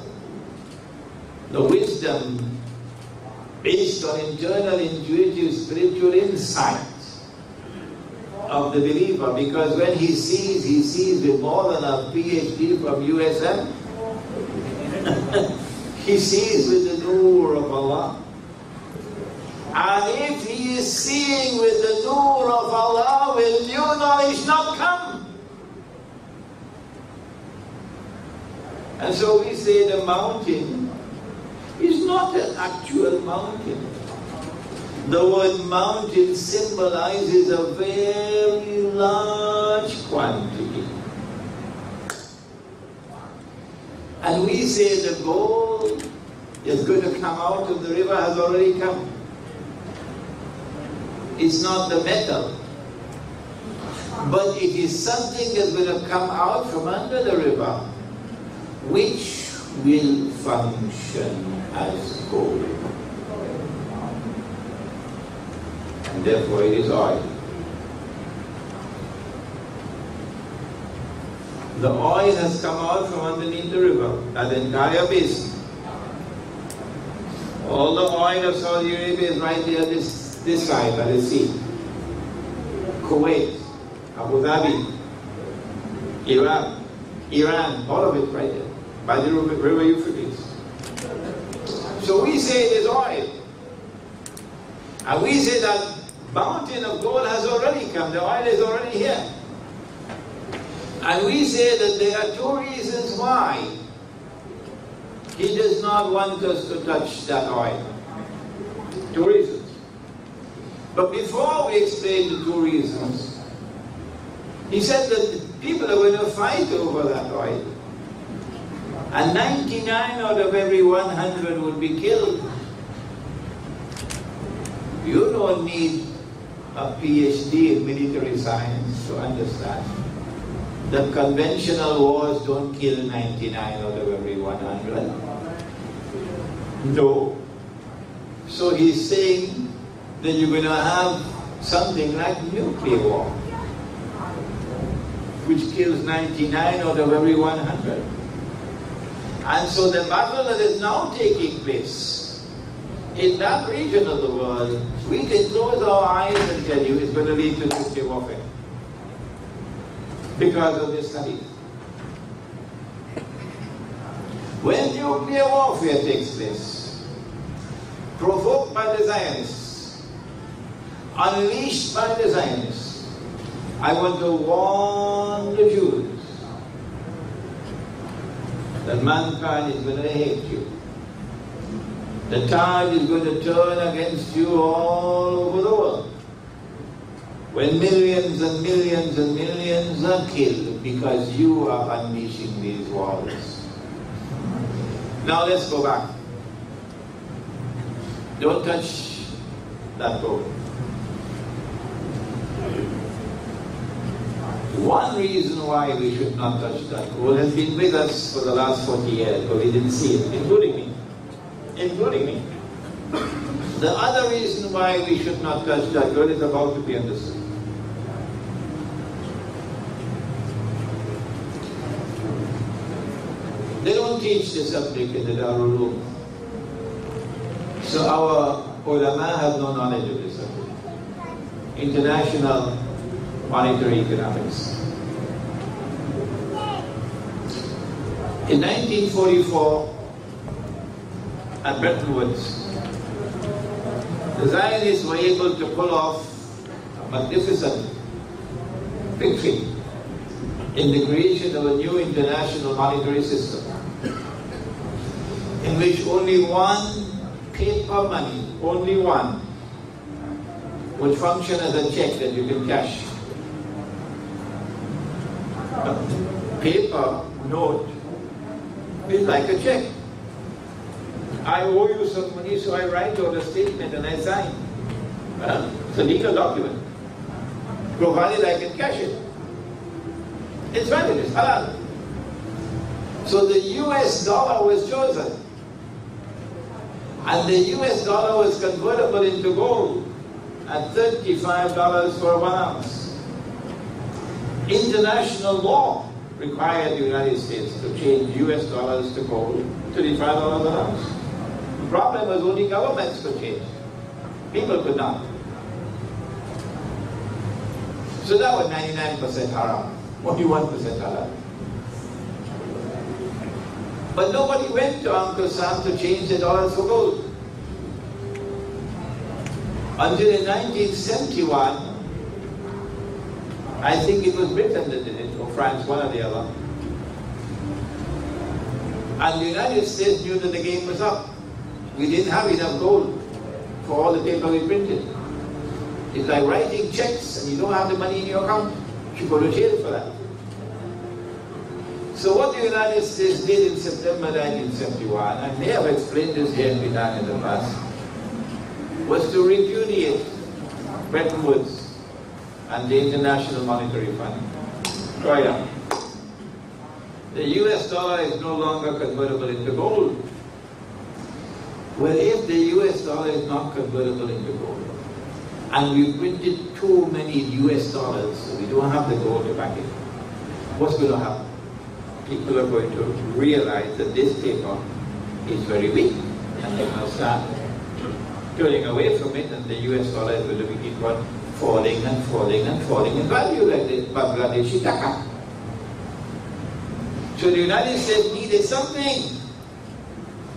the wisdom based on internal, intuitive, spiritual insight of the believer, because when he sees with more than a PhD from USM. He sees with the nur of Allah. And if he is seeing with the nur of Allah, will new knowledge not come? And so we say the mountain is not an actual mountain. The word mountain symbolizes a very large quantity. And we say the gold is going to come out of the river, has already come. It's not the metal, but it is something that's going to come out from under the river, which will function as gold. And therefore it is oil. The oil has come out from underneath the river, and the entire basin. All the oil of Saudi Arabia is right there, this side by the sea. Kuwait, Abu Dhabi, Iran, all of it right there, by the river Euphrates. So we say it is oil. And we say that mountain of gold has already come, the oil is already here. And we say that there are two reasons why He does not want us to touch that oil. Two reasons. But before we explain the two reasons, He said that people are going to fight over that oil. And 99 out of every 100 will be killed. You don't need a PhD in military science to understand that conventional wars don't kill 99 out of every 100. No. So he's saying that you're going to have something like nuclear war, which kills 99 out of every 100. And so the battle that is now taking place in that region of the world, we can close our eyes and tell you it's going to lead to nuclear warfare because of this hadith. When nuclear warfare takes place, provoked by the Zionists, unleashed by the Zionists, I want to warn the Jews that mankind is going to hate you. The tide is going to turn against you all over the world. When millions and millions and millions are killed because you are unleashing these wars. Now let's go back. Don't touch that gold. One reason why we should not touch that gold has been with us for the last 40 years, but we didn't see it, including me. Including me. The other reason why we should not touch that gold is about to be understood. They don't teach the subject in the Darul Uloom. So our ulama have no knowledge of this subject. International monetary economics. In 1944, at Bretton Woods, the Zionists were able to pull off a magnificent victory in the creation of a new international monetary system in which only one paper money, only one, would function as a check that you can cash. A paper note is like a check. I owe you some money, so I write out a statement and I sign. It's a legal document, provided I can cash it. It's valid, it's halal. So the US dollar was chosen. And the US dollar was convertible into gold at $35 for 1 ounce. International law required the United States to change US dollars to gold, $35 an ounce. The problem was only governments could change. People could not. So that was 99% haram. Only 1% halal. But nobody went to Uncle Sam to change the dollars for gold. Until in 1971, I think it was Britain that did it, or France, one or the other. And the United States knew that the game was up. We didn't have enough gold for all the paper we printed. It's like writing checks and you don't have the money in your account. You go to jail for that. So what the United States did in September 1971, and they have explained this here in Penang in the past, was to repudiate Bretton Woods and the International Monetary Fund. Try it out. The US dollar is no longer convertible into gold. Well, if the US dollar is not convertible into gold, and we printed too many US dollars, so we don't have the gold to back it, what's going to happen? People are going to realize that this paper is very weak, and they will start turning away from it, and the US dollar is going to keep on falling and falling and falling in value like the Bangladeshi taka. So the United States needed something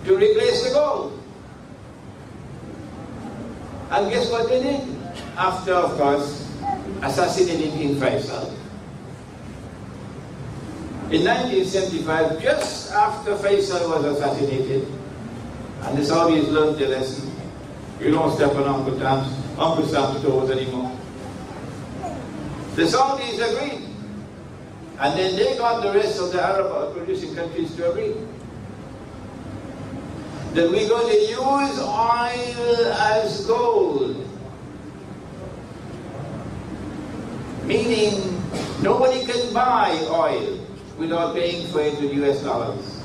to replace the gold. And guess what they did? After, of course, assassinating King Faisal. In 1975, just after Faisal was assassinated, and the Saudis learned their lesson, you don't step on Uncle Sam's toes anymore. The Saudis agreed. And then they got the rest of the Arab producing countries to agree that we're going to use oil as gold. Meaning, nobody can buy oil without paying for it with US dollars.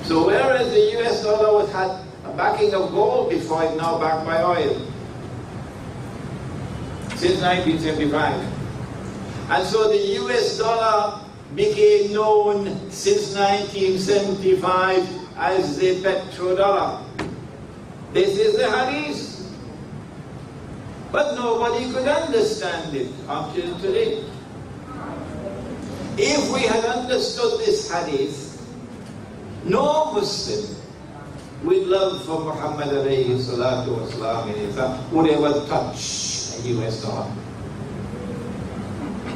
So whereas the US dollar had a backing of gold before, it's now backed by oil. Since 1975. And so the US dollar became known since 1975 as the petrodollar. This is the hadith. But nobody could understand it until today. If we had understood this hadith, no Muslim with love for Muhammad alayhi salatu wasalam would ever touch a US dollar.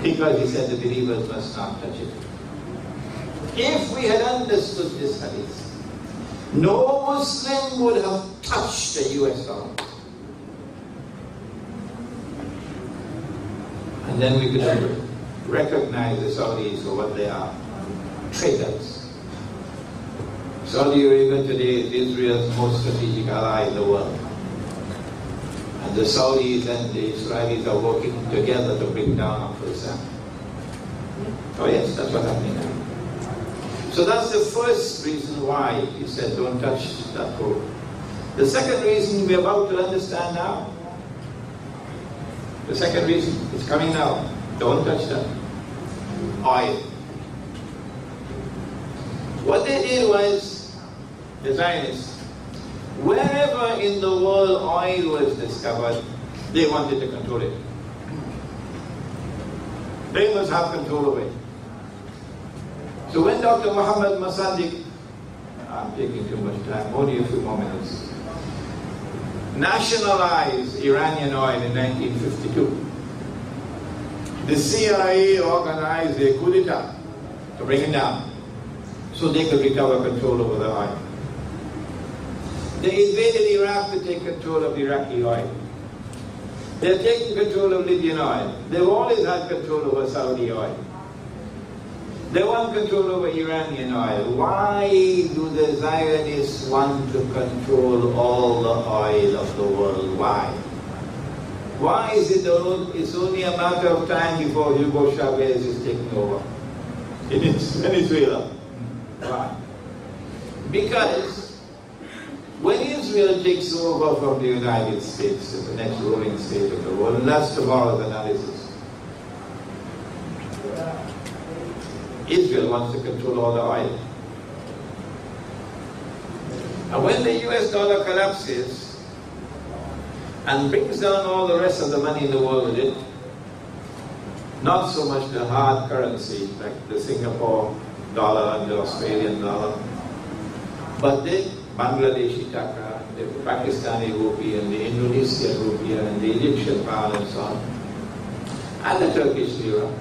Because he said the believers must not touch it. If we had understood this hadith, no Muslim would have touched the US dollar. And then we could have recognized the Saudis for what they are, traitors. Saudi Arabia today is Israel's most strategic ally in the world. And the Saudis and the Israelis are working together to bring down Uncle Sam. Oh yes, that's what's happening now. So that's the first reason why he said don't touch that gold. The second reason we're about to understand now. The second reason is coming now. Don't touch that. Oil. What they did was, the Zionists, wherever in the world oil was discovered, they wanted to control it. They must have control over it. So when Dr. Muhammad Masadik, I'm taking too much time, only a few more minutes, nationalized Iranian oil in 1952, the CIA organized a coup d'etat to bring it down so they could recover control over the oil. They invaded Iraq to take control of Iraqi oil. They're taking control of Libyan oil. They've always had control over Saudi oil. They want control over Iranian oil. Why do the Zionists want to control all the oil of the world? Why? Why is it it's only a matter of time before Hugo Chavez is taking over in Venezuela? Why? Because when Israel takes over from the United States, the next ruling state of the world, and that's tomorrow's analysis, Israel wants to control all the oil. And when the US dollar collapses and brings down all the rest of the money in the world with it, not so much the hard currency like the Singapore dollar and the Australian dollar, but the Bangladeshi taka, the Pakistani rupee and the Indonesian rupee and the Egyptian pound and so on, and the Turkish lira,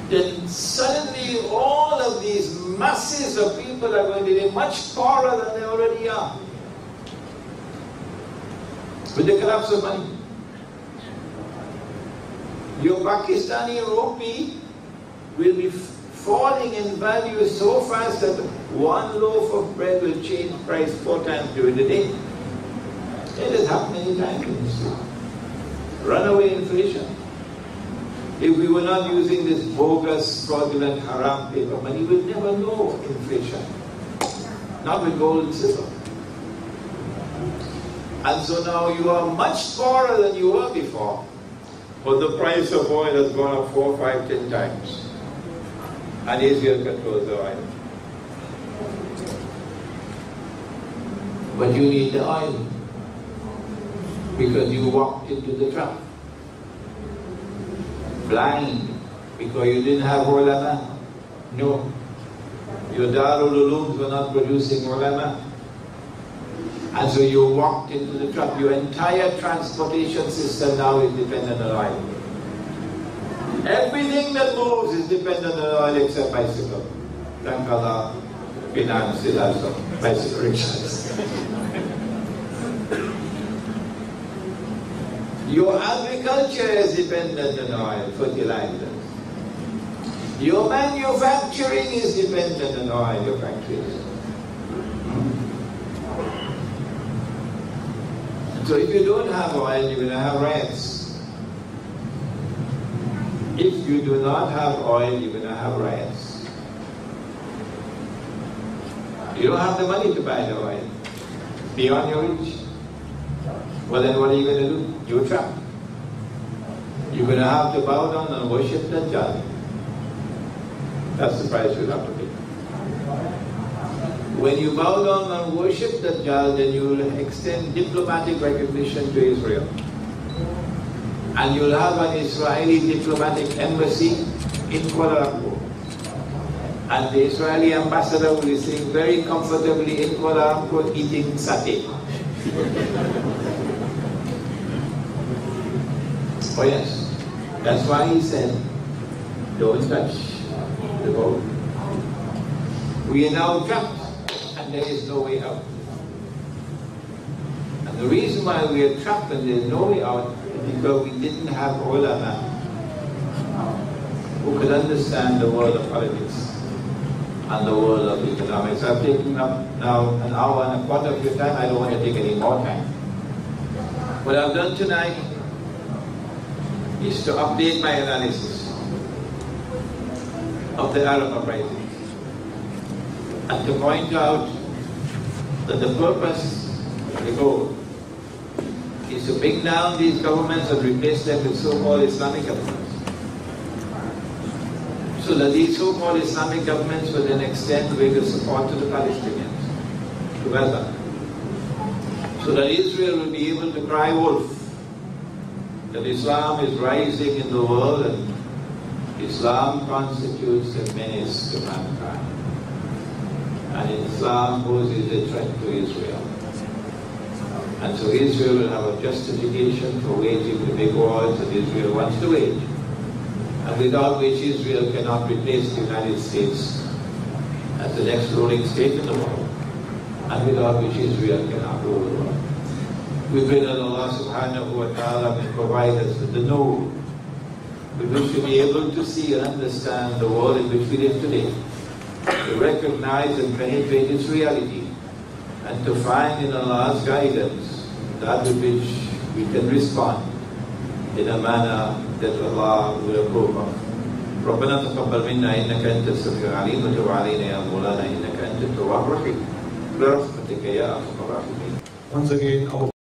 then suddenly all of these masses of people are going to be much poorer than they already are. With the collapse of money. Your Pakistani rupee will be falling in value so fast that one loaf of bread will change price 4 times during the day. It has happened many times in history. Runaway inflation. If we were not using this bogus, fraudulent, haram paper money, we'd never know inflation. Not with gold and silver. And so now you are much poorer than you were before. But the price of oil has gone up 4, 5, 10 times. And Israel controls the oil. But you need the oil. Because you walked into the trap. Blind, because you didn't have ulama. No. Your Darul Ulooms were not producing ulama. And so you walked into the trap. Your entire transportation system now is dependent on oil. Everything that moves is dependent on oil except bicycle. Thank Allah, finance still has some bicycle rickshaws. Your agriculture is dependent on oil, fertilizers. Your manufacturing is dependent on oil, your factories. So if you don't have oil, you're going to have riots. If you do not have oil, you're going to have riots. You don't have the money to buy the oil. Beyond your reach. Well then what are you going to do? You're trapped. You're going to have to bow down and worship Dajjal. That's the price you'll have to pay. When you bow down and worship Dajjal, then you will extend diplomatic recognition to Israel. And you'll have an Israeli diplomatic embassy in Kuala Lumpur. And the Israeli ambassador will be sitting very comfortably in Kuala Lumpur eating satay. Oh yes, that's why he said, don't touch the boat. We are now trapped and there is no way out. And the reason why we are trapped and there is no way out is because we didn't have ulama who could understand the world of politics. and the world of economics. I've taken up now an hour and a quarter of your time. I don't want to take any more time. What I've done tonight is to update my analysis of the Arab uprising and to point out that the purpose, the goal, is to bring down these governments and replace them with so-called Islamic governments. So that these so-called Islamic governments will then extend greater support to the Palestinians, to Gaza. So that Israel will be able to cry wolf, that Islam is rising in the world and Islam constitutes a menace to mankind. And Islam poses a threat to Israel. And so Israel will have a justification for waging the big wars that Israel wants to wage, and without which Israel cannot replace the United States as the next ruling state in the world, and without which Israel cannot rule the world. We pray that Allah subhanahu wa ta'ala may provide us with the know, with which to be able to see and understand the world in which we live today, to recognize and penetrate its reality, and to find in Allah's guidance that with which we can respond in a manner that Allah will approve of. ربنا تقبل منا إنك أنت السميع العليم وتب علينا يا مولانا إنك أنت التواب الرحيم برحمتك يا أرحم الراحمين. Once again, our